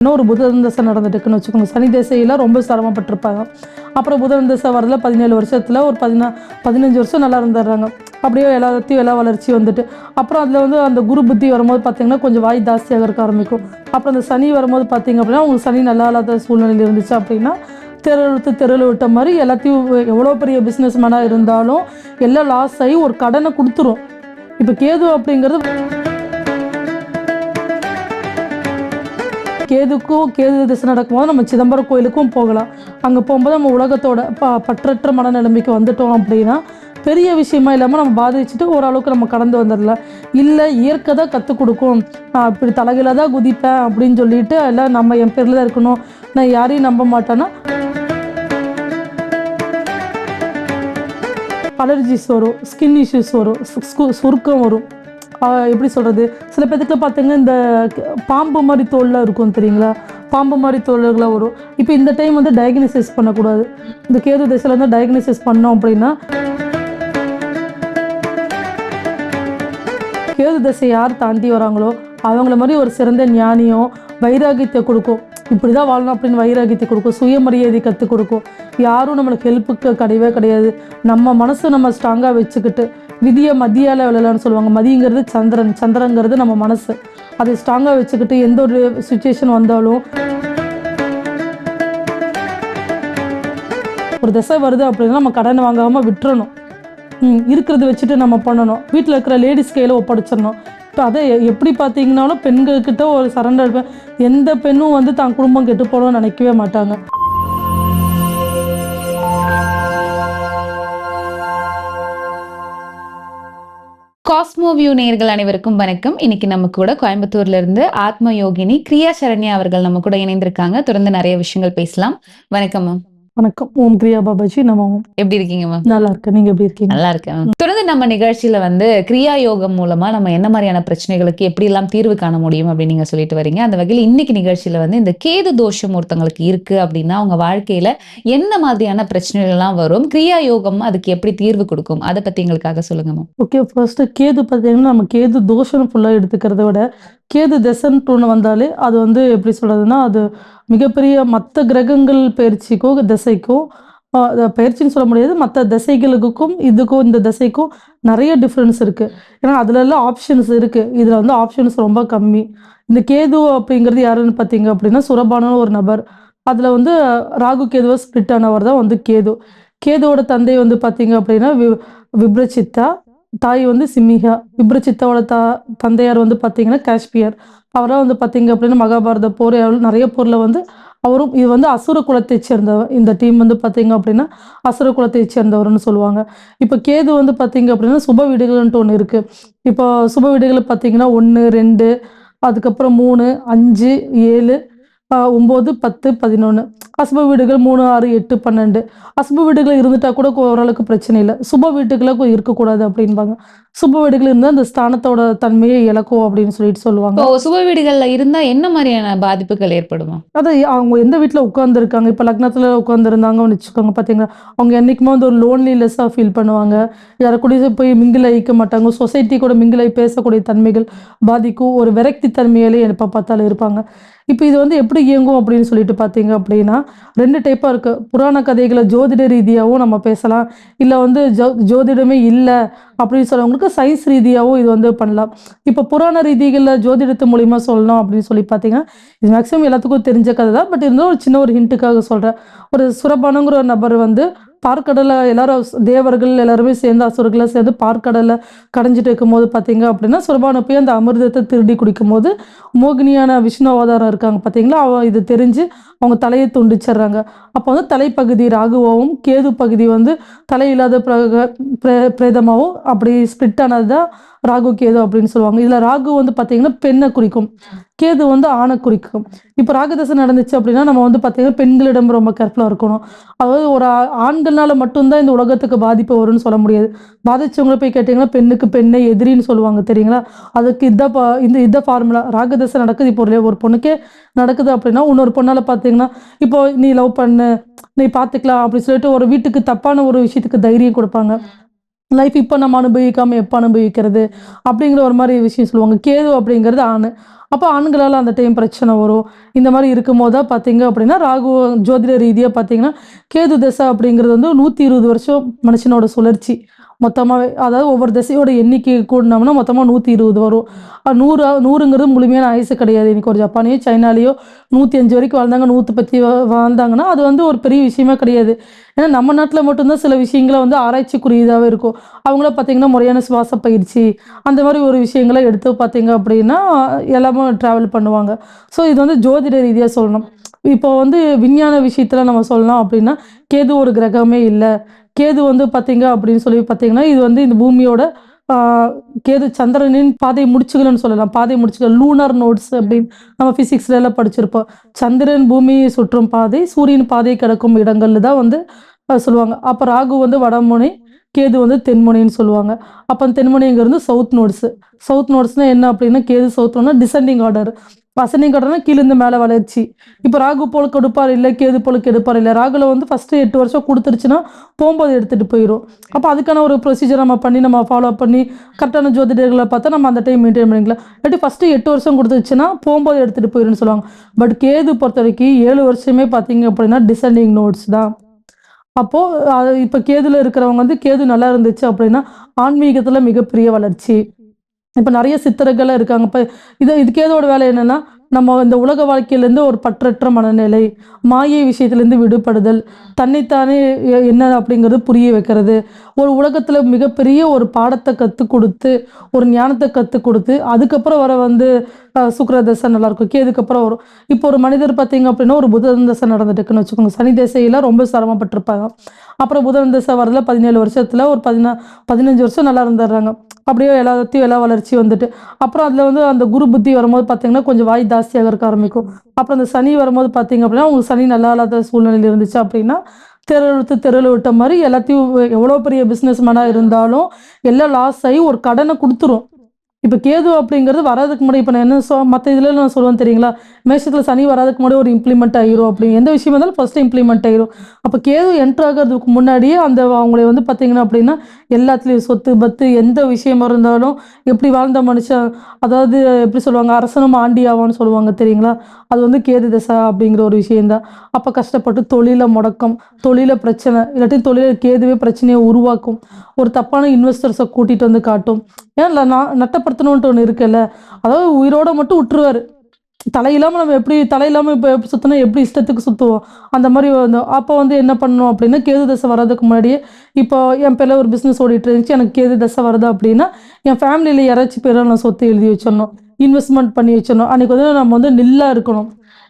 இன்னொரு புதன் தசை நடந்துட்டுருக்குன்னு வச்சுக்கோங்க. சனி திசையில் ரொம்ப சிரமப்பட்டிருப்பாங்க. அப்புறம் புதன் தசை வரல 17 வருஷத்தில் ஒரு 15 வருஷம் நல்லா இருந்துடுறாங்க. அப்படியே எல்லாத்தையும் எல்லா வளர்ச்சி வந்துட்டு அப்புறம் அதில் வந்து அந்த குரு புத்தி வரும்போது பார்த்திங்கன்னா கொஞ்சம் வாய் ஜாஸ்தியாக இருக்க ஆரம்பிக்கும். அப்புறம் அந்த சனி வரும்போது பார்த்திங்க அப்படின்னா உங்களுக்கு சனி நல்லா இல்லாத சூழ்நிலையில் இருந்துச்சு அப்படின்னா தெருவில் விட்ட மாதிரி எல்லாத்தையும் எவ்வளோ பெரிய பிஸ்னஸ் மேனாக இருந்தாலும் எல்லாம் லாஸ் ஆகி ஒரு கடனை கொடுத்துரும். இப்போ கேது அப்படிங்கிறது கேது திசை நடக்கும்போது நம்ம சிதம்பரம் கோயிலுக்கும் போகலாம். அங்கே போகும்போது நம்ம உலகத்தோட பற்றற்ற மனநிலைமைக்கு வந்துட்டோம் அப்படின்னா பெரிய விஷயமா இல்லாமல் நம்ம பாதிச்சுட்டு ஓரளவுக்கு நம்ம கடந்து வந்துடலாம். இல்லை இயற்கை தான் கற்றுக் கொடுக்கும், இப்படி தலைகீழ தான் குதிப்பேன் அப்படின்னு சொல்லிட்டு எல்லாம் நம்ம என் பேரில் தான் இருக்கணும், நான் யாரையும் நம்ப மாட்டேன்னா அலர்ஜிஸ் வரும், ஸ்கின் இஷ்யூஸ் வரும், சுருக்கம் வரும். எப்படி சொல்கிறது, சில பேருக்கு பார்த்தீங்கன்னா இந்த பாம்பு மாதிரி தோல்லாம் இருக்கும் தெரியுங்களா, பாம்பு மாதிரி தோல்களாக வரும். இப்போ இந்த டைம் வந்து டயக்னோசிஸ் பண்ணக்கூடாது. இந்த கேது திசையில் வந்து டயக்னோசிஸ் பண்ணோம் அப்படின்னா கேது திசை யார் தாண்டி வராங்களோ அவங்கள மாதிரி ஒரு சிறந்த ஞானியும் வைராகியத்தை கொடுக்கும். இப்படி தான் வாழணும் அப்படின்னு வைராகியத்தை கொடுக்கும், சுயமரியாதை கற்றுக் கொடுக்கும். யாரும் நம்மளுக்கு ஹெல்ப்புக்கு கிடையாது. நம்ம மனசு நம்ம ஸ்ட்ராங்காக வச்சுக்கிட்டு விதியை மதியால் விளையாடலான்னு சொல்லுவாங்க. மதிங்கிறது சந்திரங்கிறது நம்ம மனசு. அதை ஸ்ட்ராங்காக வச்சுக்கிட்டு எந்த ஒரு சுச்சுவேஷன் வந்தாலும் ஒரு திசை வருது அப்படின்னா நம்ம கடன் வாங்காமல் விட்டுறணும். இருக்கிறத வச்சுட்டு நம்ம பண்ணணும். வீட்டில் இருக்கிற லேடிஸ் கையில் ஒப்படைச்சிடணும். இப்போ அதை எப்படி பார்த்தீங்கன்னாலும் பெண்கள்கிட்ட ஒரு சரண்டர் இருப்பேன். எந்த பெண்ணும் வந்து தான் குடும்பம் கெட்டு போகணும்னு நினைக்கவே மாட்டாங்க. காஸ்மோ வியூ நேயர்கள் அனைவருக்கும் வணக்கம். இன்னைக்கு நம்ம கூட கோயம்புத்தூர்ல இருந்து ஆத்ம யோகினி கிரியா சரண்யா அவர்கள் நம்ம கூட இணைந்திருக்காங்க. தொடர்ந்து நிறைய விஷயங்கள் பேசலாம். வணக்கம் மேம். வணக்கம். ஓம் கிரியா பாபாஜி. நம்ம எப்படி இருக்கீங்க மேம்? நல்லா இருக்கேன். நீங்க எப்படி இருக்கீங்க? நல்லா இருக்கேன். தொடர்ந்து நம்ம நிகழ்ச்சியில வந்து கிரியா யோகம் மூலமா நம்ம என்ன மாதிரியான பிரச்சனைகளுக்கு எப்படி எல்லாம் தீர்வு காண முடியும் அப்படின்னு நீங்க சொல்லிட்டு வரீங்க. அந்த வகையில் இன்னைக்கு நிகழ்ச்சியில வந்து இந்த கேது தோஷம் ஒருத்தவங்களுக்கு இருக்கு அப்படின்னா அவங்க வாழ்க்கையில என்ன மாதிரியான பிரச்சனைகள் எல்லாம் வரும், கிரியா யோகம் அதுக்கு எப்படி தீர்வு கொடுக்கும், அதை பத்தி எங்களுக்காக சொல்லுங்க மேம். ஓகே, ஃபர்ஸ்ட் கேது பார்த்தீங்கன்னா நம்ம கேது தோஷம் ஃபுல்லாக எடுத்துக்கிறத விட கேது தசைன்னு ஒன்று வந்தாலே அது வந்து எப்படி சொல்றதுன்னா அது மிகப்பெரிய மற்ற கிரகங்கள் பயிற்சிக்கோ திசைக்கோ பயிற்சின்னு சொல்ல முடியாது, மற்ற திசைகளுக்கும் இதுக்கும் இந்த திசைக்கும் நிறைய டிஃப்ரென்ஸ் இருக்குது. ஏன்னா அதுலலாம் ஆப்ஷன்ஸ் இருக்குது, இதில் வந்து ஆப்ஷன்ஸ் ரொம்ப கம்மி. இந்த கேது அப்படிங்கிறது யாருன்னு பார்த்தீங்க அப்படின்னா சுரபானு ஒரு நபர். அதில் வந்து ராகு கேதுவை ஸ்பிரிட் ஆனவர் தான் வந்து கேது. கேதுவோட தந்தை வந்து பார்த்தீங்க அப்படின்னா விப்ரச்சித்தா, தாய் வந்து சிம்மிகா. விப்ரச்சித்தாவோட தந்தையார் வந்து பார்த்தீங்கன்னா காஷ்பியர். அவராக வந்து பார்த்தீங்க அப்படின்னா மகாபாரத போர் நிறைய போரில் வந்து அவரும் இது வந்து அசுர குலத்தை சேர்ந்தவர். இந்த டீம் வந்து பார்த்தீங்க அப்படின்னா அசுர குலத்தை சேர்ந்தவர்னு சொல்லுவாங்க. இப்போ கேது வந்து பார்த்தீங்க அப்படின்னா சுப வீடுகள்ன்ட்டு ஒன்று இருக்குது. இப்போ சுப வீடுகள் பார்த்தீங்கன்னா 1, 2, அதுக்கப்புறம் 3, 5, 7, 9, 10, 11. அசுப வீடுகள் 3, 6, 8, 12. அசுப வீடுகள் இருந்துட்டா கூட ஓரளவுக்கு பிரச்சனை இல்லை. சுப வீட்டுகளை இருக்கக்கூடாது அப்படின்பாங்க. சுப வீடுகள் இருந்தால் அந்த ஸ்தானத்தோட தன்மையை இழக்கும் அப்படின்னு சொல்லுவாங்க. சுப வீடுகள்ல இருந்தா என்ன மாதிரியான பாதிப்புகள் ஏற்படுமா? அது அவங்க எந்த வீட்டில் உட்காந்துருக்காங்க, இப்போ லக்னத்தில் உட்காந்துருந்தாங்கன்னு வச்சுக்கோங்க, பார்த்தீங்கன்னா அவங்க என்றைக்குமே வந்து ஒரு லோன்லினஸ்ஸாக ஃபீல் பண்ணுவாங்க. யாரை கூட போய் மிங்கில் ஆகிக்க மாட்டாங்க. சொசைட்டி கூட மிங்கில் ஆகி பேசக்கூடிய தன்மைகள் பாதிக்கும். ஒரு விரக்தி தன்மையிலே எப்போ பார்த்தாலும் இருப்பாங்க. இப்போ இது வந்து எப்படி இயங்கும் அப்படின்னு சொல்லிட்டு பார்த்தீங்க அப்படின்னா 2 டைப்பாக இருக்குது. புராண கதைகளை ஜோதிட ரீதியாகவும் நம்ம பேசலாம், இல்லை வந்து ஜோதிடமே இல்லை அப்படின்னு சொல்கிறவங்களுக்கு சயின்ஸ் ரீதியாகவும் இது வந்து பண்ணலாம். இப்போ புராண ரீதிகளில் ஜோதிடத்து மூலிமா சொல்லணும் அப்படின்னு சொல்லி பார்த்தீங்கன்னா இது மேக்ஸிமம் எல்லாத்துக்கும் தெரிஞ்ச கதை தான். பட் இருந்தாலும் ஒரு சின்ன ஒரு ஹிண்ட்டுக்காக சொல்கிறேன். ஒரு சுரபானுங்கிற ஒரு நபர் வந்து பார்க்கடலை எல்லாரும் தேவர்கள் எல்லாருமே சேர்ந்து அசுரர்களை சேர்ந்து பார்க்கடலை கடைஞ்சிட்டு இருக்கும்போது பார்த்தீங்க அப்படின்னா சுரபானு போய் அந்த அமிர்தத்தை திருடி குடிக்கும் போது மோகினியான விஷ்ணு அவதாரம் இருக்காங்க பார்த்தீங்களா, இது தெரிஞ்சு அவங்க தலையை துண்டிச்சிடுறாங்க. அப்போ வந்து தலைப்பகுதி ராகுவாகவும் கேது பகுதி வந்து தலையில்லாத பிரேதமாகவும் அப்படி ஸ்பிரிட் ஆனது தான் ராகு கேது அப்படின்னு சொல்லுவாங்க. இதில் ராகு வந்து பார்த்தீங்கன்னா பெண்ணை குறிக்கும், கேது வந்து ஆணை குறிக்கும். இப்போ ராகதசை நடந்துச்சு அப்படின்னா நம்ம வந்து பார்த்தீங்கன்னா பெண்களிடம் ரொம்ப கேர்ஃபுல்லாக இருக்கணும். அதாவது ஒரு ஆண்கள்னால மட்டும்தான் இந்த உலகத்துக்கு பாதிப்பு வரும்னு சொல்ல முடியாது. பாதிச்சவங்களை போய் கேட்டிங்கன்னா பெண்ணுக்கு பெண்ணை எதிரின்னு சொல்லுவாங்க தெரியுங்களா. அதுக்கு இதான் ஃபார்முலா. ராகதசை நடக்குது, இப்போ ஒரு பொண்ணுக்கே நடக்குது அப்படின்னா இன்னொரு பொண்ணால் பார்த்தீங்கன்னா இப்போ நீ லவ் பண்ணு, நீ பார்த்துக்கலாம் அப்படின்னு சொல்லிட்டு ஒரு வீட்டுக்கு தப்பான ஒரு விஷயத்துக்கு தைரியம் கொடுப்பாங்க. லைஃப் இப்போ நம்ம அனுபவிக்காம எப்போ அனுபவிக்கிறது அப்படிங்கிற ஒரு மாதிரி விஷயம் சொல்லுவாங்க. கேது அப்படிங்கிறது ஆண். அப்போ ஆண்களால் அந்த டைம் பிரச்சனை வரும். இந்த மாதிரி இருக்கும்போது தான் பார்த்தீங்க அப்படின்னா ராகு ஜோதிட ரீதியாக பார்த்தீங்கன்னா கேது தசை அப்படிங்கிறது வந்து 120 வருஷம் மனுஷனோட சுழற்சி மொத்தமாகவே. அதாவது ஒவ்வொரு திசையோட எண்ணிக்கை கூடினோம்னா மொத்தமாக 120 வரும். 100ங்கிறது முழுமையான ஆயுசு கிடையாது. இன்னைக்கு ஒரு ஜப்பானையோ சைனாலேயோ 105 வரைக்கும் வாழ்ந்தாங்க, 110 வாழ்ந்தாங்கன்னா அது வந்து ஒரு பெரிய விஷயமே கிடையாது. ஏன்னா நம்ம நாட்டில் மட்டும்தான் சில விஷயங்களை வந்து ஆராய்ச்சிக்குரியதாகவே இருக்கும். அவங்கள பார்த்தீங்கன்னா முறையான சுவாச பயிற்சி அந்த மாதிரி ஒரு விஷயங்களை எடுத்து பார்த்தீங்க அப்படின்னா எல்லாமே ட்ராவல் பண்ணுவாங்க. ஸோ இது வந்து ஜோதிட ரீதியாக சொல்லணும். இப்போ வந்து விஞ்ஞான விஷயத்தில் நம்ம சொல்லலாம் அப்படின்னா கேது ஒரு கிரகமே இல்லை. கேது வந்து பார்த்தீங்க அப்படின்னு சொல்லி பார்த்தீங்கன்னா இது வந்து இந்த பூமியோட கேது சந்திரனின் பாதை முடிச்சுகள்னு சொல்லலாம். பாதை முடிச்சுகள் லூனார் நோட்ஸ் அப்படின்னு நம்ம ஃபிசிக்ஸ்ல எல்லாம் படிச்சிருப்போம். சந்திரன் பூமியை சுற்றும் பாதை, சூரியன் பாதை கிடக்கும் இடங்கள்ல தான் வந்து சொல்லுவாங்க. அப்போ ராகு வந்து வடமுனை, கேது வந்து தென்முனைன்னு சொல்லுவாங்க. அப்போ தென்முனைங்கிறது சவுத் நோட்ஸ். சவுத் நோட்ஸ்னா என்ன அப்படின்னா கேது சவுத் நோட்னா டிசெண்டிங் ஆர்டர். அசெண்டிங் ஆர்டர்னா கீழிருந்து மேலே வளர்ச்சி. இப்போ ராகு போல கொடுப்பார் இல்லை, கேது போல கெடுப்பார் இல்லை. ராகுல வந்து ஃபர்ஸ்ட் 8 வருஷம் கொடுத்துருச்சுன்னா போகும்போது எடுத்துட்டு போயிடும். அப்போ அதுக்கான ஒரு ப்ரொசீஜர் நம்ம பண்ணி நம்ம ஃபாலோ பண்ணி கரெக்டான ஜோதிடர்களை பார்த்தா நம்ம அந்த டைம் மெயின்டைன் பண்ணிக்கலாம். இல்லாட்டி ஃபஸ்ட்டு 8 வருஷம் கொடுத்துருச்சுன்னா போகும்போது எடுத்துகிட்டு போயிடும்னு சொல்லுவாங்க. பட் கேது பொறுத்த வரைக்கும் 7 வருஷமே பார்த்தீங்க அப்படின்னா டிசெண்டிங் நோட்ஸ் தான். அப்போது அது இப்போ கேதுல இருக்கிறவங்க வந்து கேது நல்லா இருந்துச்சு அப்படின்னா ஆன்மீகத்தில் மிகப்பெரிய வளர்ச்சி. இப்போ நிறைய சித்தர்கள்லாம் இருக்காங்க. இப்போ இது கேதோட வேலை என்னன்னா நம்ம இந்த உலக வாழ்க்கையிலேருந்து ஒரு பற்றற்ற மனநிலை, மாயை விஷயத்துலேருந்து விடுபடுதல், தன்னைத்தானே என்ன அப்படிங்கிறது புரிய வைக்கிறது, ஒரு உலகத்தில் மிகப்பெரிய ஒரு பாடத்தை கற்றுக் கொடுத்து ஒரு ஞானத்தை கற்றுக் கொடுத்து அதுக்கப்புறம் வர வந்து சுக்கிர தசை நல்லாயிருக்கும். கேதுக்கு அப்புறம் வரும். இப்போ ஒரு மனிதர் பார்த்தீங்க அப்படின்னா ஒரு புதன் தசை நடந்துட்டுருக்குன்னு வச்சுக்கோங்க. சனி தசையில் ரொம்ப சிரமப்பட்டிருப்பாங்க. அப்புறம் புதன் தசை வரல 17 வருஷத்தில் ஒரு 15 வருஷம் நல்லா இருந்துடுறாங்க. அப்படியே எல்லாத்தையும் எல்லா வளர்ச்சி வந்துட்டு அப்புறம் அதில் வந்து அந்த குரு புத்தி வரும்போது பார்த்தீங்கன்னா கொஞ்சம் வாய் ஜாஸ்தியாக இருக்க ஆரம்பிக்கும். அப்புறம் அந்த சனி வரும்போது பார்த்தீங்க அப்படின்னா உங்களுக்கு சனி நல்லா இல்லாத சூழ்நிலையில் இருந்துச்சு அப்படின்னா தெருவில் விட்ட மாதிரி எல்லாத்தையும் எவ்வளோ பெரிய பிஸ்னஸ் மேனாக இருந்தாலும் எல்லாம் லாஸ் ஆகி ஒரு கடனை கொடுத்துரும். இப்போ கேது அப்படிங்கிறது வராதுக்கு முன்னாடி இப்போ நான் என்ன மற்ற இதில் நான் சொல்லுவேன் தெரியுங்களா, மேஷத்தில் சனி வராதுக்கு முன்னாடி ஒரு இம்ப்ளிமெண்ட் ஆகிரும். அப்படி எந்த விஷயம் இருந்தாலும் ஃபஸ்ட்டு இம்ப்ளிமெண்ட் ஆகிரும். அப்போ கேது என்ட்ரு ஆகிறதுக்கு முன்னாடியே அந்த அவங்களை வந்து பார்த்தீங்கன்னா அப்படின்னா எல்லாத்துலேயும் சொத்து பத்து எந்த விஷயமா இருந்தாலும் எப்படி வாழ்ந்த மனுஷன், அதாவது எப்படி சொல்லுவாங்க அரசனும் ஆண்டியாவான்னு சொல்லுவாங்க தெரியுங்களா, அது வந்து கேது தசை அப்படிங்கிற ஒரு விஷயந்தான். அப்போ கஷ்டப்பட்டு தொழில முடக்கம், தொழில பிரச்சனை, இல்லாட்டி தொழில கேதுவே பிரச்சனையை உருவாக்கும். ஒரு தப்பான இன்வெஸ்டர்ஸை கூட்டிகிட்டு வந்து காட்டும். ஏன் நான் நட்டப்படுத்தணுன்ட்டு ஒன்று இருக்குல்ல, அதாவது உயிரோட மட்டும் விட்டுருவாரு. தலையில்லாமல் நம்ம எப்படி தலையில்லாமல் இப்போ எப்படி சுற்றினா எப்படி இஷ்டத்துக்கு சுற்றுவோம் அந்த மாதிரி வந்து அப்போ வந்து என்ன பண்ணணும் அப்படின்னா கேது தசை வர்றதுக்கு முன்னாடியே இப்போ என் பேரில் ஒரு பிஸ்னஸ் ஓடிட்டு இருந்துச்சு, எனக்கு கேது தசை வருது அப்படின்னா என் ஃபேமிலியில் யாராச்சும் பேரை நான் சொத்து எழுதி வச்சிடணும், இன்வெஸ்ட்மெண்ட் பண்ணி வச்சிடணும். அன்றைக்கி வந்து நம்ம வந்து நில்லாக இருக்கணும்.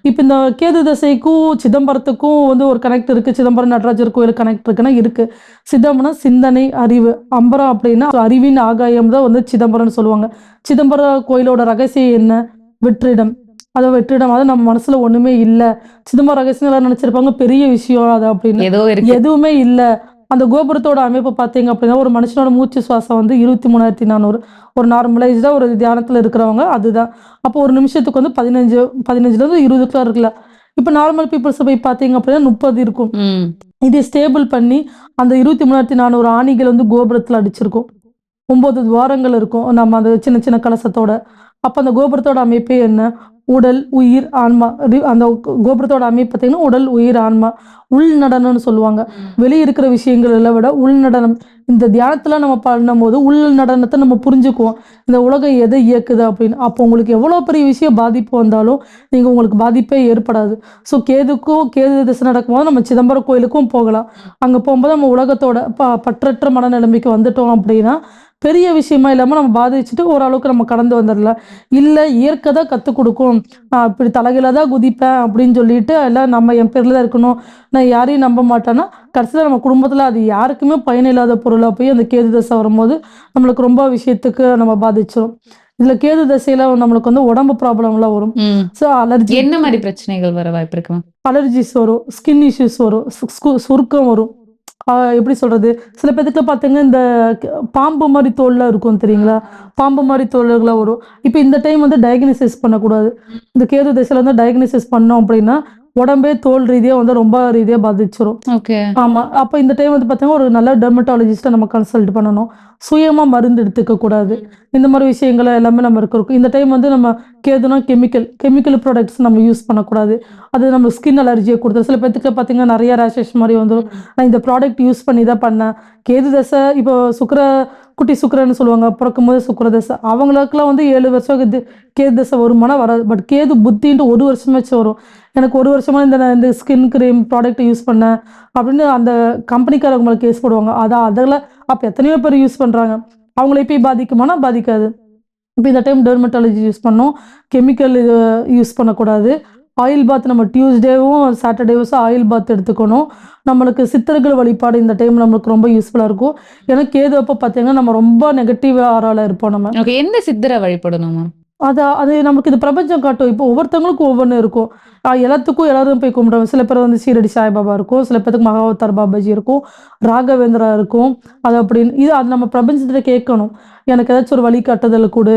இப்போ இந்த கேது தசைக்கும் சிதம்பரத்துக்கும் வந்து ஒரு கனெக்ட் இருக்குது. சிதம்பரம் நடராஜர் கோயில் கனெக்ட் இருக்குன்னா இருக்குது. சிதம்பரம் சிந்தனை அறிவு, அம்பரம் அப்படின்னா அறிவின் ஆகாயம் தான் வந்து சிதம்பரம்னு சொல்லுவாங்க. சிதம்பரம் கோயிலோட ரகசியம் என்ன, வெற்றிடம். அதை வெற்றிடம், அதை நம்ம மனசுல ஒண்ணுமே இல்லை. சிதம்பரம் ரகசியம் எல்லாரும் நினைச்சிருப்பாங்க பெரிய விஷயம் அது அப்படின்னு, ஏதோ இருக்கு. எதுவுமே இல்லை. அந்த கோபுரத்தோட அமைப்பு பார்த்தீங்க அப்படின்னா ஒரு மனுஷனோட மூச்சு சுவாசம் வந்து 23,400 ஒரு நார்மலைஸ்டாக ஒரு தியானத்தில் இருக்கிறவங்க அதுதான். அப்போ ஒரு நிமிஷத்துக்கு வந்து 15லேருந்து 20 இருக்குல்ல. இப்போ நார்மல் பீப்புள்ஸை போய் பார்த்தீங்க அப்படின்னா 30 இருக்கும். இது ஸ்டேபிள் பண்ணி அந்த 23,400 ஆணிகள் வந்து கோபுரத்தில் அடிச்சிருக்கும். 9 துவாரங்கள் இருக்கும் நம்ம அந்த சின்ன சின்ன கலசத்தோட. அப்போ அந்த கோபுரத்தோட அமைப்பே என்ன, உடல் உயிர் ஆன்மா. அந்த கோபுரத்தோட அமைப்பு பார்த்தீங்கன்னா உடல் உயிர் ஆன்மா. உள் நடனம்னு சொல்லுவாங்க. வெளியே இருக்கிற விஷயங்களை விட உள் நடனம். இந்த தியானத்தில் நம்ம பண்ணும்போது உள் நடனத்தை நம்ம புரிஞ்சுக்குவோம், இந்த உலகம் எதை இயக்குது அப்படின்னு. அப்போ உங்களுக்கு எவ்வளோ பெரிய விஷயம் பாதிப்பு வந்தாலும் நீங்கள் உங்களுக்கு பாதிப்பே ஏற்படாது. ஸோ கேது திசை நடக்கும்போது நம்ம சிதம்பரம் கோயிலுக்கும் போகலாம். அங்கே போகும்போது நம்ம உலகத்தோட பற்றற்ற மனநிலைமைக்கு வந்துட்டோம் அப்படின்னா பெரிய விஷயமா இல்லாமல் நம்ம பாதிச்சுட்டு ஓரளவுக்கு நம்ம கடந்து வந்துடலாம். இல்லை இயற்கை தான் கற்றுக் கொடுக்கும், இப்படி தலைகளை தான் குதிப்பேன் அப்படின்னு சொல்லிட்டு எல்லாம் நம்ம என் பேரில் தான் இருக்கணும், நான் யாரையும் நம்ப மாட்டேன்னா கடைசியில் நம்ம குடும்பத்தில் அது யாருக்குமே பயனில்லாத பொருளாக போய் அந்த கேது தசை வரும்போது நம்மளுக்கு ரொம்ப விஷயத்துக்கு நம்ம பாதிச்சிடும். இதில் கேது தசையில் நம்மளுக்கு வந்து உடம்பு ப்ராப்ளம்லாம் வரும். ஸோ அலர்ஜி, என்ன மாதிரி பிரச்சனைகள் வர வாய்ப்பு இருக்கு? அலர்ஜிஸ் வரும், ஸ்கின் இஷ்யூஸ் வரும், சுருக்கம் வரும். எப்படி சொல்கிறது, சில பேருக்கு பார்த்தீங்க இந்த பாம்பு மாதிரி தோல்லாம் இருக்கும் தெரியுங்களா, பாம்பு மாதிரி தோல்களாக வரும். இப்போ இந்த டைம் வந்து டயக்னிசிஸ் பண்ணக்கூடாது. இந்த கேது திசையில் வந்து டயக்னிசிஸ் பண்ணோம் அப்படின்னா உடம்பே தோல் ரீதியா வந்து ரொம்ப ரீதியா பாதிச்சிரும். ஓகே. ஆமா. அப்ப இந்த டைம் வந்து பார்த்தீங்கன்னா, ஒரு நல்ல டெர்மடாலஜிஸ்ட்ட நம்ம கன்சல்ட் பண்ணணும். சுயமா மருந்து எடுத்துக்க கூடாது. இந்த மாரி விஷயங்கள் எல்லாமே நம்ம இருக்கும். இந்த டைம் வந்து நம்ம கேதுனா கெமிக்கல் ப்ராடக்ட்ஸ் நம்ம யூஸ் பண்ணக்கூடாது. அது நம்ம ஸ்கின் அலர்ஜிய குடுத்துரும். சில பேத்துக்கு பார்த்தீங்கன்னா, நெறைய ரேஷஸ் மாரி வந்துரும். நான் இந்த ப்ராடக்ட் யூஸ் பண்ணி தான் பண்ணேன். கேது தசை இப்போ குட்டி சுக்கிரன்னு சொல்லுவாங்க. பொறக்கும்போது சுக்கிர தசை. அவங்களுக்கெல்லாம் வந்து 7 வருஷம் கேது தசை வருமானா வராது. பட் கேது புத்தின்ட்டு 1 வருஷமாச்சும் வரும். எனக்கு 1 வருஷமா இந்த ஸ்கின் கிரீம் ப்ராடக்ட் யூஸ் பண்ணேன் அப்படின்னு அந்த கம்பெனிக்காரங்க மேல கேஸ் போடுவாங்க. அதெல்லாம் அப்ப எத்தனையோ பேர் யூஸ் பண்றாங்க. அவங்கள போய் பாதிக்குமானா பாதிக்காது. இப்ப இந்த டைம் டெர்மடாலஜி யூஸ் பண்ணணும். கெமிக்கல் இது யூஸ் பண்ணக்கூடாது. ஆயில் பாத் நம்ம டியூஸ்டேவும், சாட்டர்டேவும் ஆயில் பாத் எடுத்துக்கணும். நம்மளுக்கு சித்தர்கள் வழிபாடு இந்த டைம் நம்மளுக்கு ரொம்ப யூஸ்ஃபுல்லா இருக்கும். ஏன்னா கேது அப்ப பார்த்தீங்கன்னா, நம்ம ரொம்ப நெகட்டிவ் ஆரால இருப்போம் நம்ம. ஓகே. எந்த சித்தரை வழிபடணுமா? அது நமக்கு இது பிரபஞ்சம் காட்டும். இப்போ ஒவ்வொருத்தவங்களுக்கும் ஒவ்வொன்னு இருக்கும். எல்லாத்துக்கும் எல்லாரும் போய் கும்பிடுவாங்க. சில பேர் வந்து ஷீரடி சாய்பாபா இருக்கும். சில பேத்துக்கு மகாவதார் பாபாஜி இருக்கும். ராகவேந்திரா இருக்கும். அது நம்ம பிரபஞ்சத்திட்ட கேட்கணும். எனக்கு ஏதாச்சும் ஒரு வழிகாட்டுதல் குடு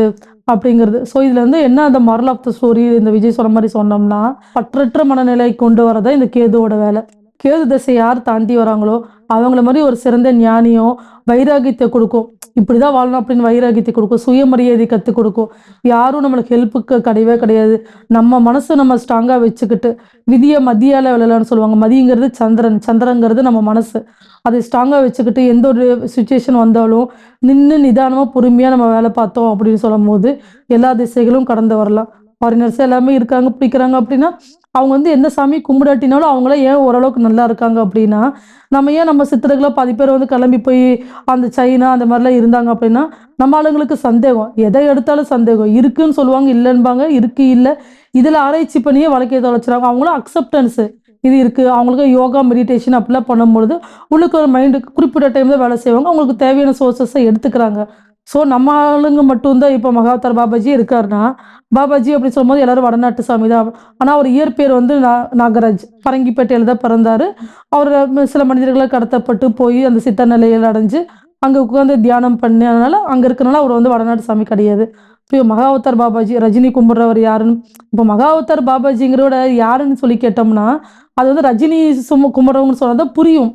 அப்படிங்கிறது. ஸோ இதுல வந்து என்ன அந்த மாரல் ஆஃப் த ஸ்டோரி இந்த விஜய் சொன்ன மாரி சொன்னோம்னா, பற்றற்ற மனநிலை கொண்டு வரதான் இந்த கேதுவோட வேலை. கேது திசை யார் தாண்டி வராங்களோ, அவங்கள மாரி ஒரு சிறந்த ஞானியும், வைராகியத்த குடுக்கும். இப்படிதான் வாழணும் அப்படின்னு வைராகியத்தை கொடுக்கும். சுயமரியாதை கத்துக் கொடுக்கும். யாரும் நம்மளுக்கு ஹெல்ப்புக்கு கிடையவே கிடையாது. நம்ம மனசு நம்ம ஸ்ட்ராங்கா வச்சுக்கிட்டு, விதிய மதியால விழலான்னு சொல்லுவாங்க. மதிங்கிறது சந்திரன், சந்திரங்கிறது நம்ம மனசு. அதை ஸ்ட்ராங்கா வச்சுக்கிட்டு எந்த ஒரு சிச்சுவேஷன் வந்தாலும் நின்னு நிதானமா பொறுமையா நம்ம வேலை பார்த்தோம் அப்படின்னு சொல்லும்போது, எல்லா திசைகளும் கடந்து வரலாம். ஃபாரினர்ஸ் எல்லாமே இருக்காங்க, பிடிக்கிறாங்க அப்படின்னா, அவங்க வந்து எந்த சாமி கும்பிடாட்டினாலும் அவங்களாம் ஏன் ஓரளவுக்கு நல்லா இருக்காங்க அப்படின்னா, நம்ம ஏன் நம்ம சித்தர்களா பாதி பேர் வந்து கிளம்பி போய் அந்த சைனா அந்த மாதிரிலாம் இருந்தாங்க அப்படின்னா, நம்ம ஆளுங்களுக்கு சந்தேகம். எதை எடுத்தாலும் சந்தேகம். இருக்குன்னு சொல்லுவாங்க, இல்லைன்பாங்க. இருக்கு, இல்ல. இதில ஆராய்ச்சி பண்ணியே வழக்கை தொலைச்சுறாங்க. அவங்களும் அக்செப்டன்ஸு. இது இருக்கு. அவங்களுக்கு யோகா, மெடிடேஷன் அப்படிலாம் பண்ணும்பொழுது, உள்ளுக்கு ஒரு மைண்டு குறிப்பிட்ட டைம் தான் வேலை செய்வாங்க. அவங்களுக்கு தேவையான சோர்ஸஸ எடுத்துக்கிறாங்க. ஸோ நம்ம ஆளுங்க மட்டும் தான் இப்போ மகாவதார் பாபாஜி இருக்காருன்னா, பாபாஜி அப்படின்னு சொல்லும்போது எல்லாரும் வடநாட்டு சாமி தான். ஆனா அவர் இயற்பெயர் வந்து நாகராஜ். பரங்கிப்பேட்டையில தான் பிறந்தாரு. அவரு சில மனிதர்களால் கடத்தப்பட்டு போய் அந்த சித்த நிலையில அடைஞ்சு, அங்க உட்கார்ந்து தியானம் பண்ணதுனால, அங்க இருக்கனால அவர் வந்து வடநாட்டு சாமி கிடையாது. இப்போ மகாவதார் பாபாஜி, ரஜினி கும்பிடுறவர் யாருன்னு இப்போ மகாவதார் பாபாஜிங்கிறவர யாருன்னு சொல்லி கேட்டோம்னா, அது வந்து ரஜினி கும்பிடுறவங்கன்னு சொன்னா தான் புரியும்.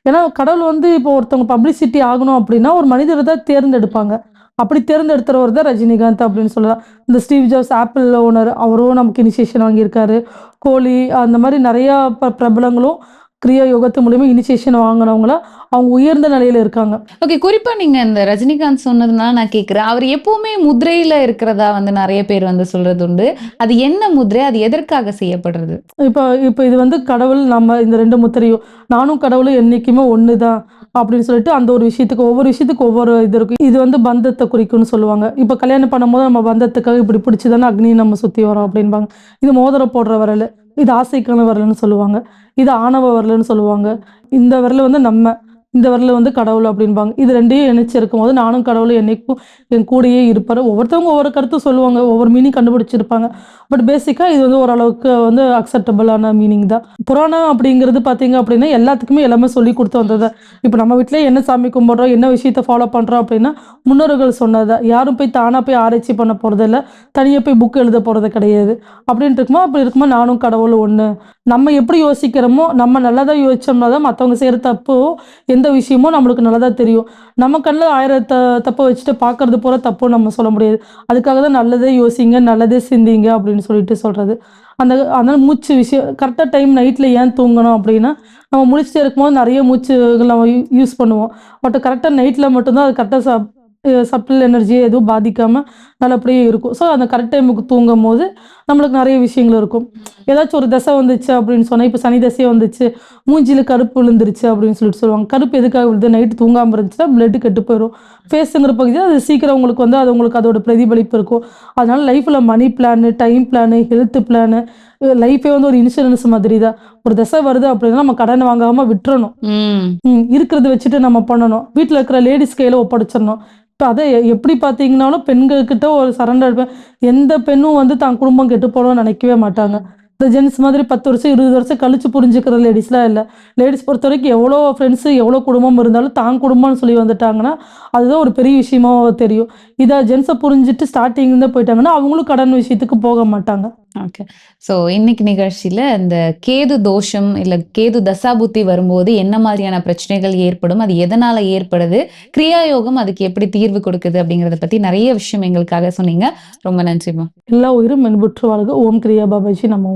ஏன்னா கடவுள் வந்து இப்போ ஒருத்தவங்க பப்ளிசிட்டி ஆகணும் அப்படின்னா, ஒரு மனிதரை தான் தேர்ந்தெடுப்பாங்க. அப்படி தேர்ந்தெடுத்தவர் தான் ரஜினிகாந்த் அப்படின்னு சொல்லலாம். இந்த ஸ்டீவ் ஜாப்ஸ் ஆப்பிள் ஓனர் அவரும் நமக்கு இனிஷியேஷன் வாங்கியிருக்காரு. கோலி அந்த மாரி நெறையா பிரபலங்களும் கிரியா யோகத்து மூலியமா இனிஷியேஷன் வாங்குனவங்களா அவங்க உயர்ந்த நிலையில இருக்காங்க. ஓகே. குறிப்பா நீங்க இந்த ரஜினிகாந்த் சொன்னதுனால நான் கேட்கிறேன். அவர் எப்பவுமே முத்திரையில இருக்கிறதா வந்து நெறைய பேர் வந்து சொல்றது உண்டு. அது என்ன முத்திரை? அது எதற்காக செய்யப்படுறது? இப்ப இது வந்து கடவுள் நம்ம இந்த 2 முத்திரையும் நானும் கடவுளும் என்னைக்குமே ஒண்ணுதான் அப்படின்னு சொல்லிட்டு அந்த ஒரு விஷயத்துக்கு ஒவ்வொரு விஷயத்துக்கு ஒவ்வொரு இது இருக்கும். இது வந்து பந்தத்தை குறிக்கும்னு சொல்லுவாங்க. இப்ப கல்யாணம் பண்ணும்போது நம்ம பந்தத்துக்காக இப்படி பிடிச்சுதானே அக்னியை நம்ம சுத்தி வரோம் அப்படின்பாங்க. இது மோதிரம் போடுற விரல், இது ஆசைக்கான விரல்னு சொல்லுவாங்க. இது ஆணவ விரல்னு சொல்லுவாங்க. இந்த விரல் வந்து இந்த விரல் வந்து கடவுள் அப்படின்பாங்க. இது 2யும் இணைச்சிருக்கும் போது நானும் கடவுளும் என்னைக்கும் என் கூடயே இருப்பாரு. ஒவ்வொருத்தவங்க ஒவ்வொரு கருத்து சொல்லுவாங்க. ஒவ்வொரு மீனிங் கண்டுபிடிச்சிருப்பாங்க. பட் பேசிக்கா இது வந்து ஓரளவுக்கு வந்து அக்செப்டபிளான மீனிங் தான். புராணம் அப்படிங்கிறது பார்த்தீங்க அப்படின்னா, எல்லாத்துக்குமே எல்லாமே சொல்லிக் குடுத்து வந்தது. இப்ப நம்ம வீட்ல என்ன சாமி கும்பிடுறோம், என்ன விஷயத்த ஃபாலோ பண்றோம் அப்படின்னா, முன்னோர்கள் சொன்னது. யாரும் போய் தானா போய் ஆராய்ச்சி பண்ண போறதில்ல. தனியா போய் புக் எழுத போறது கிடையாது. அப்படின்னு இருக்கும்போது அப்படி இருக்கும்போது நானும் கடவுளும் ஒண்ணு. நம்ம எப்படி யோசிக்கிறோமோ, நம்ம நல்லதா யோசிச்சோம்னா தான் மத்தவங்க செய்ற தப்போ, எந்த விஷயமோ நம்மளுக்கு நல்லதா தெரியும். நம்ம கண்ல 1000 தப்ப வச்சுட்டு பார்க்கறது பூரா தப்புன்னு நம்ம சொல்ல முடியாது. அதுக்காக தான் நல்லதே யோசிங்க, நல்லதே சிந்திங்க அப்படின்னு சொல்லிட்டு சொல்றது. அதனால மூச்சு விஷயம் கரெக்ட்டா டைம் நைட்ல ஏன் தூங்கணும் அப்படின்னா, நம்ம முழிச்சுட்டே இருக்கும்போது நெறைய மூச்சுகள் நம்ம யூஸ் பண்ணுவோம். பட் கரெக்ட்டா நைட்ல மட்டும் தான் அது கரெக்ட்டா சப்டில் எனர்ஜி எதுவும் பாதிக்காம நல்லபடியா இருக்கும். ஸோ அந்த கரெக்ட் டைமுக்கு தூங்கும்போது நம்மளுக்கு நெறைய விஷயங்கள் இருக்கும். ஏதாச்சும் ஒரு தசை வந்துச்சு அப்படின்னு சொன்னா, இப்ப சனி தசையே வந்துச்சு, மூஞ்சில கருப்பு விழுந்துருச்சு அப்படின்னு சொல்லுவாங்க. கருப்பு எதுக்காக விழுது? நைட்டு தூங்காம இருந்துச்சுன்னா பிளட் கெட்டு போயிரும். ஃபேஸுங்கிற பகுதி அது சீக்கிரம் உங்களுக்கு வந்து அது உங்களுக்கு அதோட பிரதிபலிப்பு இருக்கும். அதனால லைஃப்ல money plan, time plan, health plan, லைஃபே வந்து ஒரு இன்சூரன்ஸ் மாதிரி தான். ஒரு தசை வருது அப்படின்னா நம்ம கடன் வாங்காம விட்டுறணும். இருக்கிறத வச்சுட்டு நம்ம பண்ணணும். வீட்ல இருக்கிற லேடீஸ் கையில ஒப்படைச்சிடணும். இப்ப அத எப்படி பார்த்தீங்கன்னாலும் பெண்கள் கிட்ட ஒரு சரண்டர் எந்த பெண்ணும் வந்து தான் குடும்பம் கெட்டு போணும்னு நினைக்கவே மாட்டாங்க. இந்த ஜென்ஸ் மாதிரி 10 வருஷம் 20 வருஷம் கழிச்சு புரிஞ்சுக்கிற லேடீஸ்லாம் இல்ல. லேடீஸ் பொறுத்தவரைக்கும் எவ்வளோ ஃப்ரெண்ட்ஸு எவ்வளோ குடும்பம் இருந்தாலும் தான் குடும்பம்னு சொல்லி வந்துட்டாங்கன்னா, அதுதான் ஒரு பெரிய விஷயமா தெரியும். இத ஜென்ஸ புரிஞ்சுட்டு ஸ்டார்ட்டிங்ல போயிட்டாங்கன்னா, அவங்களும் கடன் விஷயத்துக்கு போக மாட்டாங்க. ஓகே. ஸோ இன்னைக்கு நிகழ்ச்சியில இந்த கேது தோஷம், இல்ல கேது தசாபுத்தி வரும்போது என்ன மாதிரியான பிரச்சனைகள் ஏற்படும்? அது எதனால ஏற்படுது? கிரியா யோகம் அதுக்கு எப்படி தீர்வு கொடுக்குது? அப்படிங்கிறத பத்தி நெறைய விஷயம் எங்களுக்காக சொன்னீங்க. ரொம்ப நன்றிம்மா. எல்லா உயிரும் இன்புற்று வாழ்க. ஓம் கிரியா பாபாஜி நமோ.